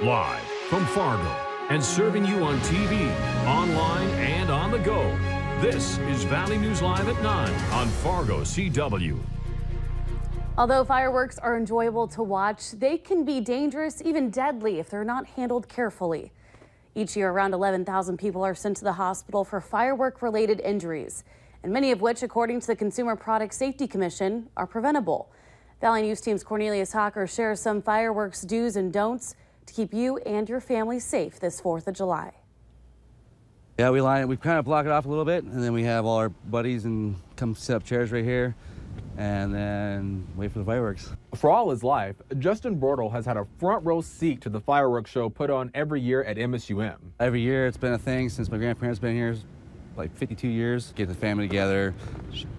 Live from Fargo and serving you on TV, online, and on the go. This is Valley News Live at 9 on Fargo CW. Although fireworks are enjoyable to watch, they can be dangerous, even deadly, if they're not handled carefully. Each year, around 11,000 people are sent to the hospital for firework-related injuries, and many of which, according to the Consumer Product Safety Commission, are preventable. Valley News Team's Cornelius Hawker shares some fireworks do's and don'ts to keep you and your family safe this 4th of July. Yeah, we kind of block it off a little bit, and then we have all our buddies and come set up chairs right here, and then wait for the fireworks. For all his life, Justin Bortle has had a front row seat to the fireworks show put on every year at MSUM. Every year it's been a thing since my grandparents been here, like 52 years. Get the family together,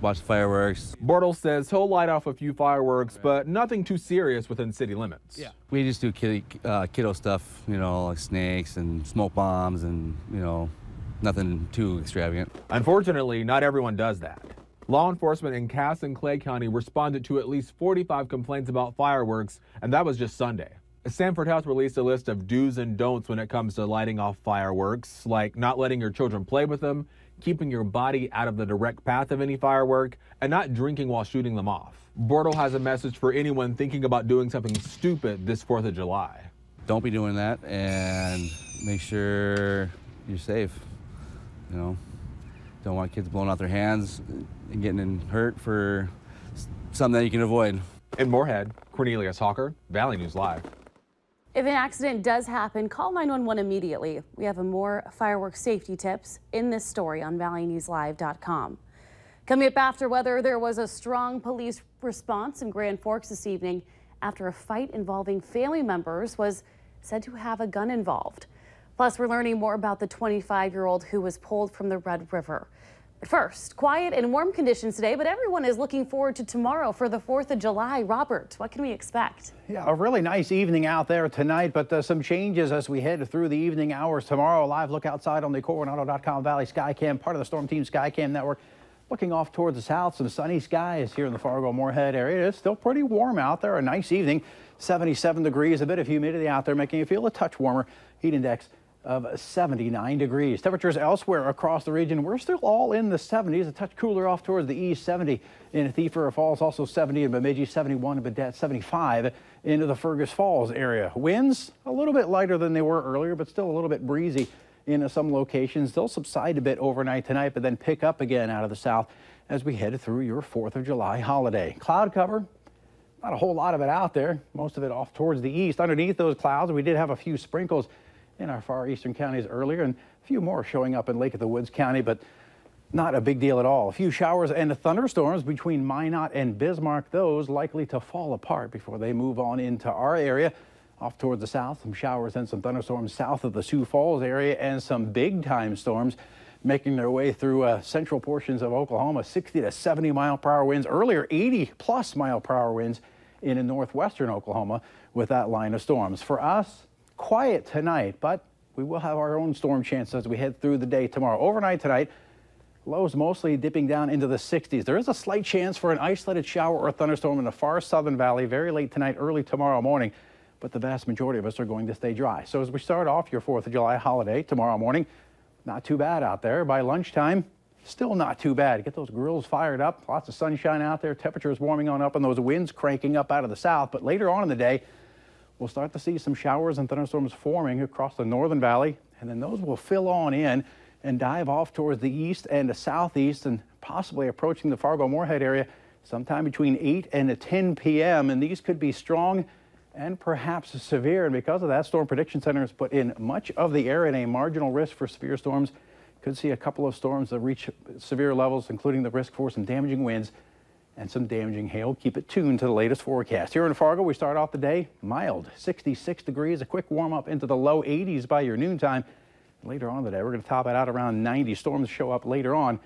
watch the fireworks. Bortle says he'll light off a few fireworks, but nothing too serious within city limits. Yeah. We just do kiddo stuff, you know, like snakes and smoke bombs and, you know, nothing too extravagant. Unfortunately, not everyone does that. Law enforcement in Cass and Clay County responded to at least 45 complaints about fireworks, and that was just Sunday. Sanford House released a list of do's and don'ts when it comes to lighting off fireworks, like not letting your children play with them, keeping your body out of the direct path of any firework, and not drinking while shooting them off. Bortle has a message for anyone thinking about doing something stupid this 4th of July. Don't be doing that, and make sure you're safe. You know, don't want kids blowing out their hands and getting hurt for something that you can avoid. In Moorhead, Cornelius Hawker, Valley News Live. If an accident does happen, call 911 immediately. We have more fireworks safety tips in this story on valleynewslive.com. Coming up after weather, there was a strong police response in Grand Forks this evening after a fight involving family members was said to have a gun involved. Plus, we're learning more about the 25-year-old who was pulled from the Red River. But first, quiet and warm conditions today, but everyone is looking forward to tomorrow for the 4th of July. Robert, what can we expect? Yeah, a really nice evening out there tonight, but some changes as we head through the evening hours tomorrow. Live look outside on the Coronado.com Valley Skycam, part of the Storm Team Skycam network. Looking off towards the south, some sunny skies here in the Fargo-Moorhead area. It's still pretty warm out there. A nice evening, 77 degrees, a bit of humidity out there, making it feel a touch warmer. Heat index of 79 degrees. Temperatures elsewhere across the region, we're still all in the 70s, a touch cooler off towards the east. 70 in Thief River Falls, also 70 in Bemidji, 71 in Baudette, 75 into the Fergus Falls area. Winds a little bit lighter than they were earlier, but still a little bit breezy in some locations. They'll subside a bit overnight tonight, but then pick up again out of the south as we head through your 4th of July holiday. Cloud cover, not a whole lot of it out there, most of it off towards the east. Underneath those clouds, we did have a few sprinkles in our far eastern counties earlier, and a few more showing up in Lake of the Woods County, but not a big deal at all. A few showers and thunderstorms between Minot and Bismarck, those likely to fall apart before they move on into our area. Off towards the south, some showers and some thunderstorms south of the Sioux Falls area, and some big-time storms making their way through central portions of Oklahoma. 60 to 70 mile-per-hour winds, earlier 80-plus mile-per-hour winds in northwestern Oklahoma with that line of storms. For us, quiet tonight, but we will have our own storm chances as we head through the day tomorrow. Overnight tonight, lows mostly dipping down into the 60s. There is a slight chance for an isolated shower or thunderstorm in the far southern valley very late tonight, early tomorrow morning, but the vast majority of us are going to stay dry. So as we start off your 4th of July holiday tomorrow morning, not too bad out there. By lunchtime, still not too bad. Get those grills fired up, lots of sunshine out there, temperatures warming on up, and those winds cranking up out of the south. But later on in the day, we'll start to see some showers and thunderstorms forming across the northern valley, and then those will fill on in and dive off towards the east and the southeast and possibly approaching the Fargo-Moorhead area sometime between 8 and 10 p.m. And these could be strong and perhaps severe. And because of that, Storm Prediction Center has put in much of the area in a marginal risk for severe storms. Could see a couple of storms that reach severe levels, including the risk for some damaging winds and some damaging hail. Keep it tuned to the latest forecast. Here in Fargo, we start off the day mild, 66 degrees, a quick warm up into the low 80s by your noontime. Later on in the day, we're going to top it out around 90. Storms show up later on.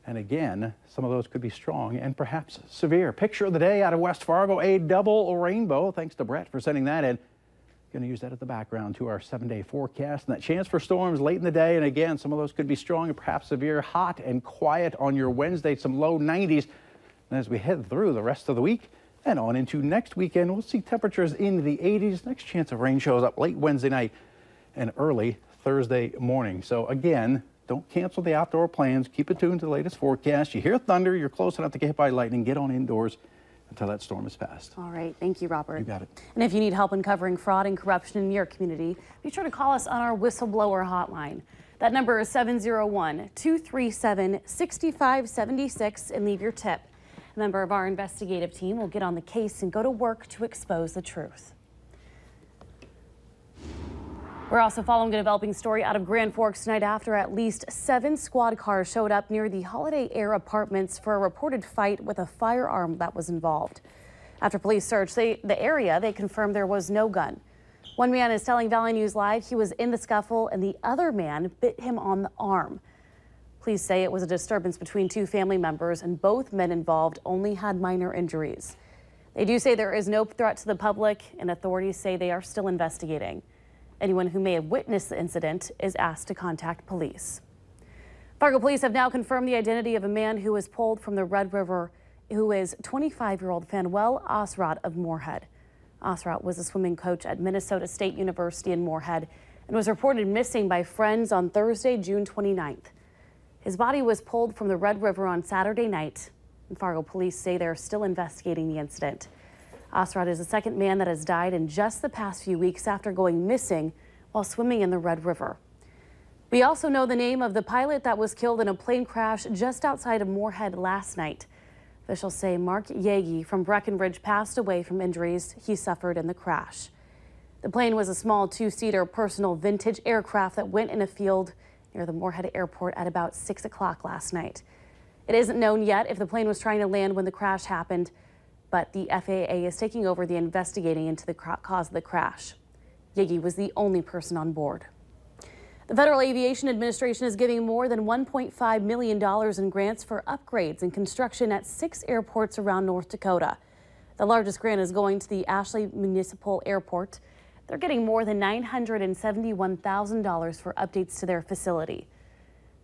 And again, some of those could be strong and perhaps severe. Picture of the day out of West Fargo, a double rainbow. Thanks to Brett for sending that in. Going to use that as the background to our 7-day forecast. And that chance for storms late in the day. And again, some of those could be strong and perhaps severe. Hot and quiet on your Wednesday, some low 90s. And as we head through the rest of the week, And on into next weekend, we'll see temperatures in the 80s. Next chance of rain shows up late Wednesday night and early Thursday morning. So again, don't cancel the outdoor plans. Keep it tuned to the latest forecast. You hear thunder, you're close enough to get hit by lightning. Get on indoors until that storm is passed. All right. Thank you, Robert. You got it. And if you need help uncovering fraud and corruption in your community, be sure to call us on our whistleblower hotline. That number is 701-237-6576 and leave your tip. A member of our investigative team will get on the case and go to work to expose the truth. We're also following a developing story out of Grand Forks tonight after at least 7 squad cars showed up near the Holiday Air Apartments for a reported fight with a firearm that was involved. After police searched the area, they confirmed there was no gun. One man is telling Valley News Live he was in the scuffle and the other man bit him on the arm. Police say it was a disturbance between 2 family members and both men involved only had minor injuries. They do say there is no threat to the public and authorities say they are still investigating. Anyone who may have witnessed the incident is asked to contact police. Fargo police have now confirmed the identity of a man who was pulled from the Red River, who is 25-year-old Fanuel Osrat of Moorhead. Osrat was a swimming coach at Minnesota State University in Moorhead and was reported missing by friends on Thursday, June 29th. His body was pulled from the Red River on Saturday night, and Fargo police say they're still investigating the incident. Osrat is the second man that has died in just the past few weeks after going missing while swimming in the Red River. We also know the name of the pilot that was killed in a plane crash just outside of Moorhead last night. Officials say Mark Yagi from Breckenridge passed away from injuries he suffered in the crash. The plane was a small 2-seater personal vintage aircraft that went in a field near the Moorhead Airport at about 6 o'clock last night. It isn't known yet if the plane was trying to land when the crash happened, but the FAA is taking over the investigating into the cause of the crash. Yagi was the only person on board. The Federal Aviation Administration is giving more than $1.5 million in grants for upgrades and construction at 6 airports around North Dakota. The largest grant is going to the Ashley Municipal Airport. They're getting more than $971,000 for updates to their facility.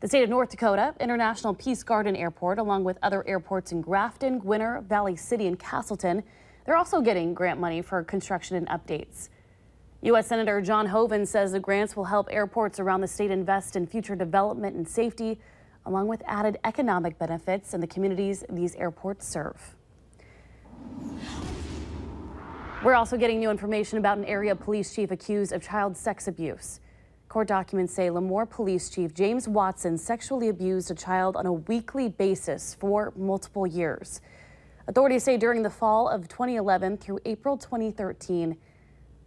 The state of North Dakota International Peace Garden Airport, along with other airports in Grafton, Gwinner, Valley City, and Castleton, they're also getting grant money for construction and updates. U.S. Senator John Hoeven says the grants will help airports around the state invest in future development and safety, along with added economic benefits in the communities these airports serve. We're also getting new information about an area police chief accused of child sex abuse. Court documents say Lemoore Police Chief James Watson sexually abused a child on a weekly basis for multiple years. Authorities say during the fall of 2011 through April 2013,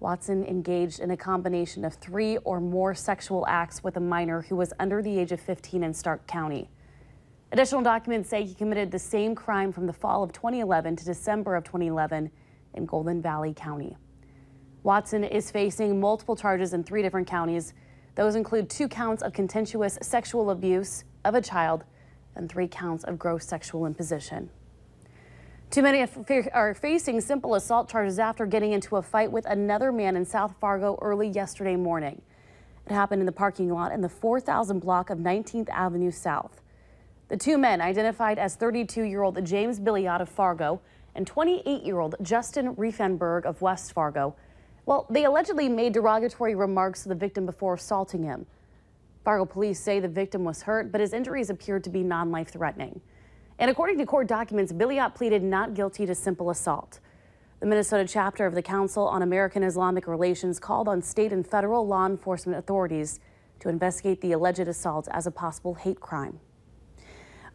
Watson engaged in a combination of 3 or more sexual acts with a minor who was under the age of 15 in Stark County. Additional documents say he committed the same crime from the fall of 2011 to December of 2011 in Golden Valley County. Watson is facing multiple charges in 3 different counties. Those include 2 counts of contentious sexual abuse of a child and 3 counts of gross sexual imposition. Too many are facing simple assault charges after getting into a fight with another man in South Fargo early yesterday morning. It happened in the parking lot in the 4000 block of 19th Avenue South. The 2 men, identified as 32-year-old James Billiot of Fargo and 28-year-old Justin Riefenberg of West Fargo, well, they allegedly made derogatory remarks to the victim before assaulting him. Fargo police say the victim was hurt, but his injuries appeared to be non-life-threatening. And according to court documents, Billiot pleaded not guilty to simple assault. The Minnesota chapter of the Council on American Islamic Relations called on state and federal law enforcement authorities to investigate the alleged assault as a possible hate crime.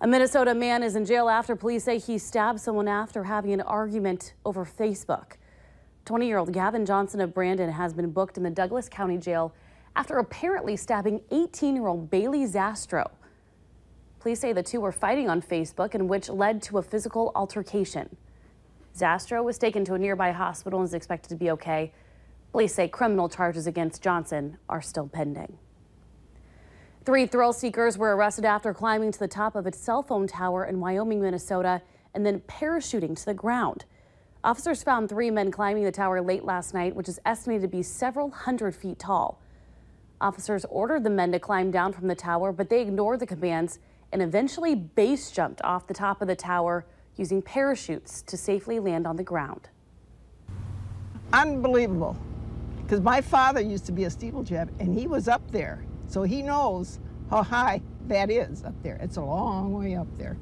A Minnesota man is in jail after police say he stabbed someone after having an argument over Facebook. 20-year-old Gavin Johnson of Brandon has been booked in the Douglas County Jail after apparently stabbing 18-year-old Bailey Zastro. Police say the two were fighting on Facebook, and which led to a physical altercation. Zastro was taken to a nearby hospital and is expected to be okay. Police say criminal charges against Johnson are still pending. 3 thrill seekers were arrested after climbing to the top of a cell phone tower in Wyoming, Minnesota, and then parachuting to the ground. Officers found 3 men climbing the tower late last night, which is estimated to be several hundred feet tall. Officers ordered the men to climb down from the tower, but they ignored the commands and eventually base jumped off the top of the tower using parachutes to safely land on the ground. Unbelievable, because my father used to be a steeplechase and he was up there, so he knows how high that is up there. It's a long way up there.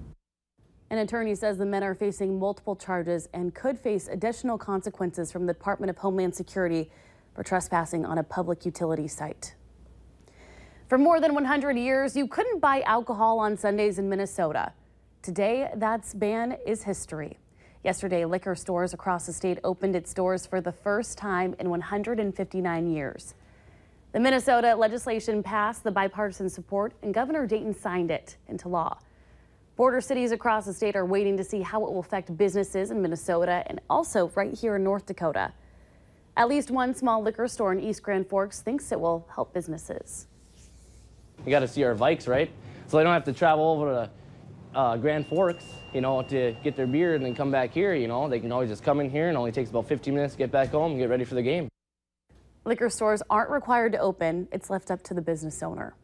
An attorney says the men are facing multiple charges and could face additional consequences from the Department of Homeland Security for trespassing on a public utility site. For more than 100 years, you couldn't buy alcohol on Sundays in Minnesota. Today, that ban is history. Yesterday, liquor stores across the state opened its doors for the first time in 159 years. The Minnesota legislation passed the bipartisan support, and Governor Dayton signed it into law. Border cities across the state are waiting to see how it will affect businesses in Minnesota and also right here in North Dakota. At least one small liquor store in East Grand Forks thinks it will help businesses. We got to see our bikes, right? So they don't have to travel over to Grand Forks, you know, to get their beer and then come back here, you know. They can always just come in here and it only takes about 15 minutes to get back home and get ready for the game. Liquor stores aren't required to open. It's left up to the business owner.